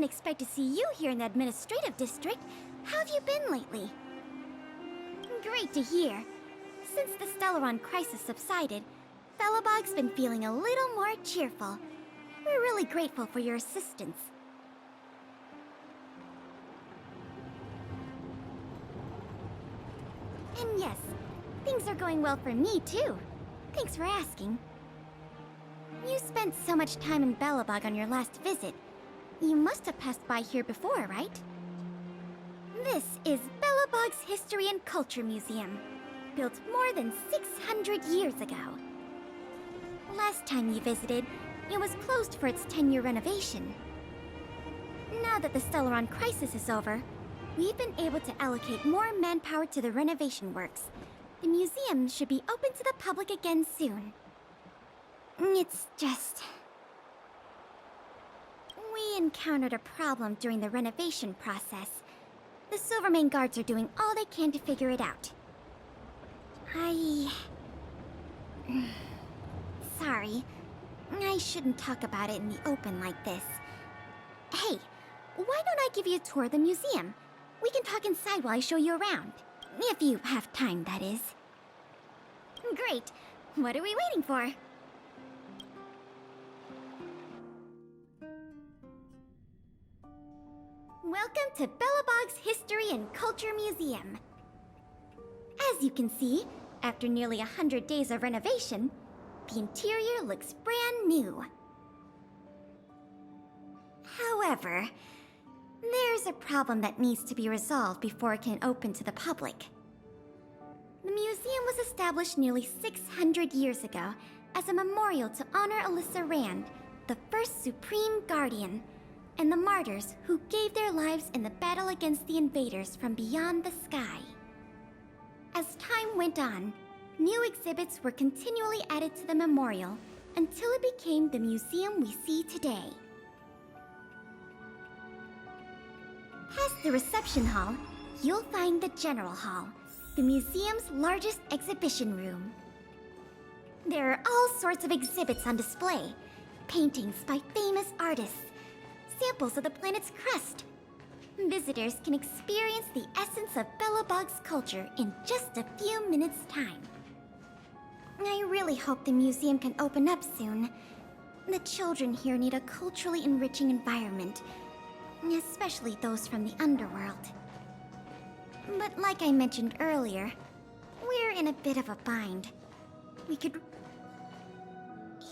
didn't expect to see you here in the administrative district. How have you been lately? Great to hear. Since the Stellaron crisis subsided, Belobog's been feeling a little more cheerful. We're really grateful for your assistance. And yes, things are going well for me too. Thanks for asking. You spent so much time in Belobog on your last visit. You must have passed by here before, right? This is Belobog's History and Culture Museum, built more than 600 years ago. Last time you visited, it was closed for its 10-year renovation. Now that the Stellaron crisis is over, we've been able to allocate more manpower to the renovation works. The museum should be open to the public again soon. It's just... we encountered a problem during the renovation process. The Silvermane guards are doing all they can to figure it out. Sorry. I shouldn't talk about it in the open like this. Hey, why don't I give you a tour of the museum? We can talk inside while I show you around. If you have time, that is. Great. What are we waiting for? Welcome to Belobog's History and Culture Museum. As you can see, after nearly 100 days of renovation, the interior looks brand new. However, there's a problem that needs to be resolved before it can open to the public. The museum was established nearly 600 years ago as a memorial to honor Alyssa Rand, the first Supreme Guardian, and the martyrs who gave their lives in the battle against the invaders from beyond the sky. As time went on, new exhibits were continually added to the memorial until it became the museum we see today. Past the reception hall, you'll find the General Hall, the museum's largest exhibition room. There are all sorts of exhibits on display. Paintings by famous artists, samples of the planet's crust. Visitors can experience the essence of Belobog's culture in just a few minutes' time. I really hope the museum can open up soon. The children here need a culturally enriching environment, especially those from the underworld. But like I mentioned earlier, we're in a bit of a bind. We could...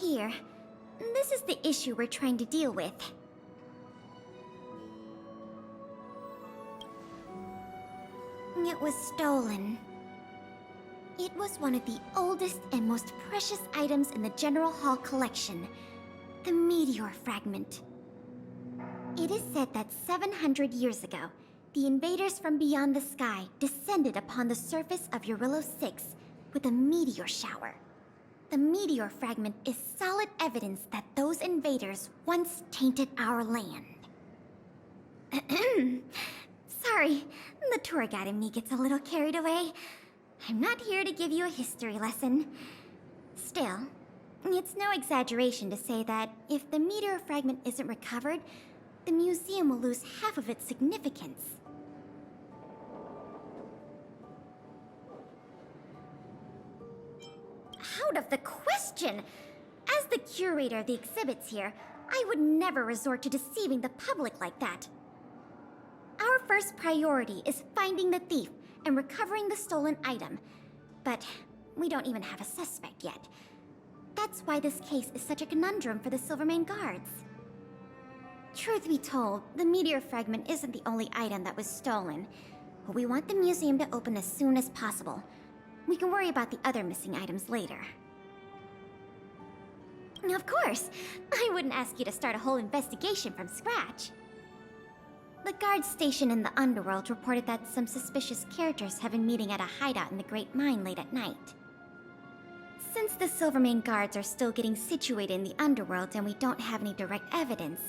Here, this is the issue we're trying to deal with. It was stolen. It was one of the oldest and most precious items in the General Hall collection, the meteor fragment. It is said that 700 years ago, the invaders from beyond the sky descended upon the surface of Eurylos 6 with a meteor shower. The meteor fragment is solid evidence that those invaders once tainted our land. Sorry, the tour guide in me gets a little carried away. I'm not here to give you a history lesson. Still, it's no exaggeration to say that if the meteor fragment isn't recovered, the museum will lose half of its significance. Out of the question! As the curator of the exhibits here, I would never resort to deceiving the public like that. Our first priority is finding the thief and recovering the stolen item, but we don't even have a suspect yet. That's why this case is such a conundrum for the Silvermane guards. Truth be told, the meteor fragment isn't the only item that was stolen. We want the museum to open as soon as possible. We can worry about the other missing items later. Of course! I wouldn't ask you to start a whole investigation from scratch. The guard station in the underworld reported that some suspicious characters have been meeting at a hideout in the Great Mine late at night. Since the Silvermane guards are still getting situated in the underworld and we don't have any direct evidence,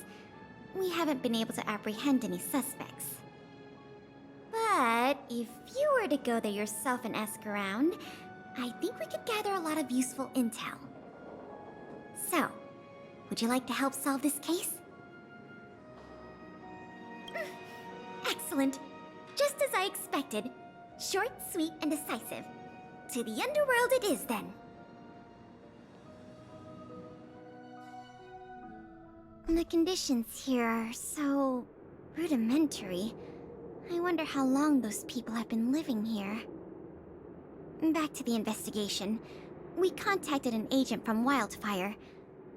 we haven't been able to apprehend any suspects. But if you were to go there yourself and ask around, I think we could gather a lot of useful intel. So, would you like to help solve this case? Excellent. Just as I expected. Short, sweet, and decisive. To the underworld it is, then. The conditions here are so rudimentary. I wonder how long those people have been living here. Back to the investigation. We contacted an agent from Wildfire.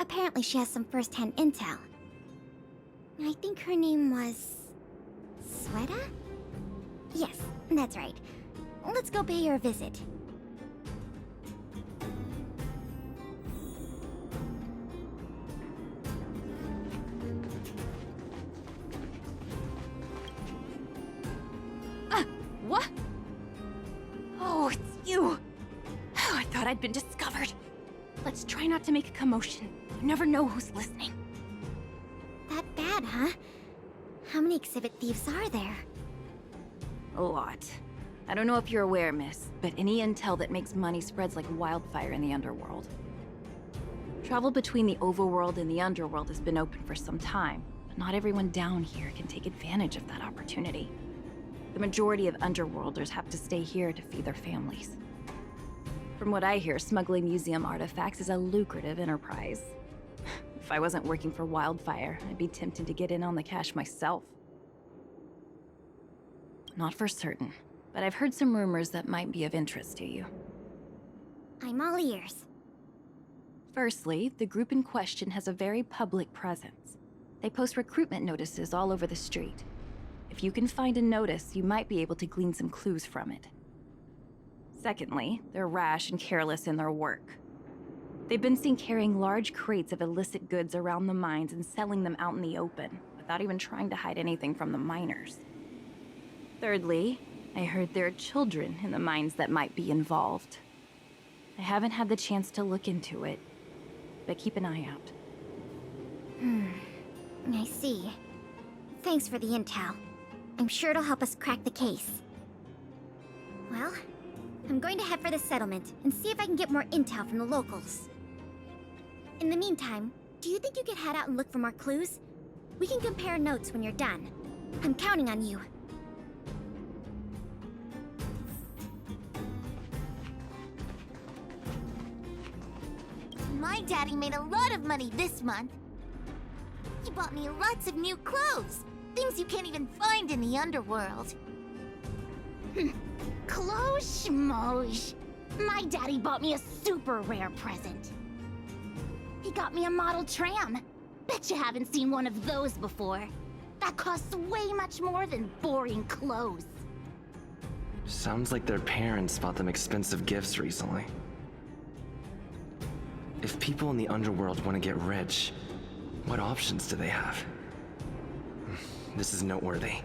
Apparently she has some first-hand intel. I think her name was... Sweta? Yes, that's right. Let's go pay her a visit. What? Oh, it's you! I thought I'd been discovered. Let's try not to make a commotion. You never know who's listening. That bad, huh? How many exhibit thieves are there? A lot. I don't know if you're aware, miss, but any intel that makes money spreads like wildfire in the underworld. Travel between the overworld and the underworld has been open for some time, but not everyone down here can take advantage of that opportunity. The majority of underworlders have to stay here to feed their families. From what I hear, smuggling museum artifacts is a lucrative enterprise. If I wasn't working for Wildfire, I'd be tempted to get in on the cash myself. Not for certain, but I've heard some rumors that might be of interest to you. I'm all ears. Firstly, the group in question has a very public presence. They post recruitment notices all over the street. If you can find a notice, you might be able to glean some clues from it. Secondly, they're rash and careless in their work. They've been seen carrying large crates of illicit goods around the mines and selling them out in the open, without even trying to hide anything from the miners. Thirdly, I heard there are children in the mines that might be involved. I haven't had the chance to look into it, but keep an eye out. I see. Thanks for the intel. I'm sure it'll help us crack the case. Well, I'm going to head for the settlement and see if I can get more intel from the locals. In the meantime, do you think you could head out and look for more clues? We can compare notes when you're done. I'm counting on you. My daddy made a lot of money this month. He bought me lots of new clothes. Things you can't even find in the underworld. Clothes schmoes. My daddy bought me a super rare present. He got me a model tram. Bet you haven't seen one of those before. That costs way much more than boring clothes. Sounds like their parents bought them expensive gifts recently. If people in the underworld want to get rich, what options do they have? This is noteworthy.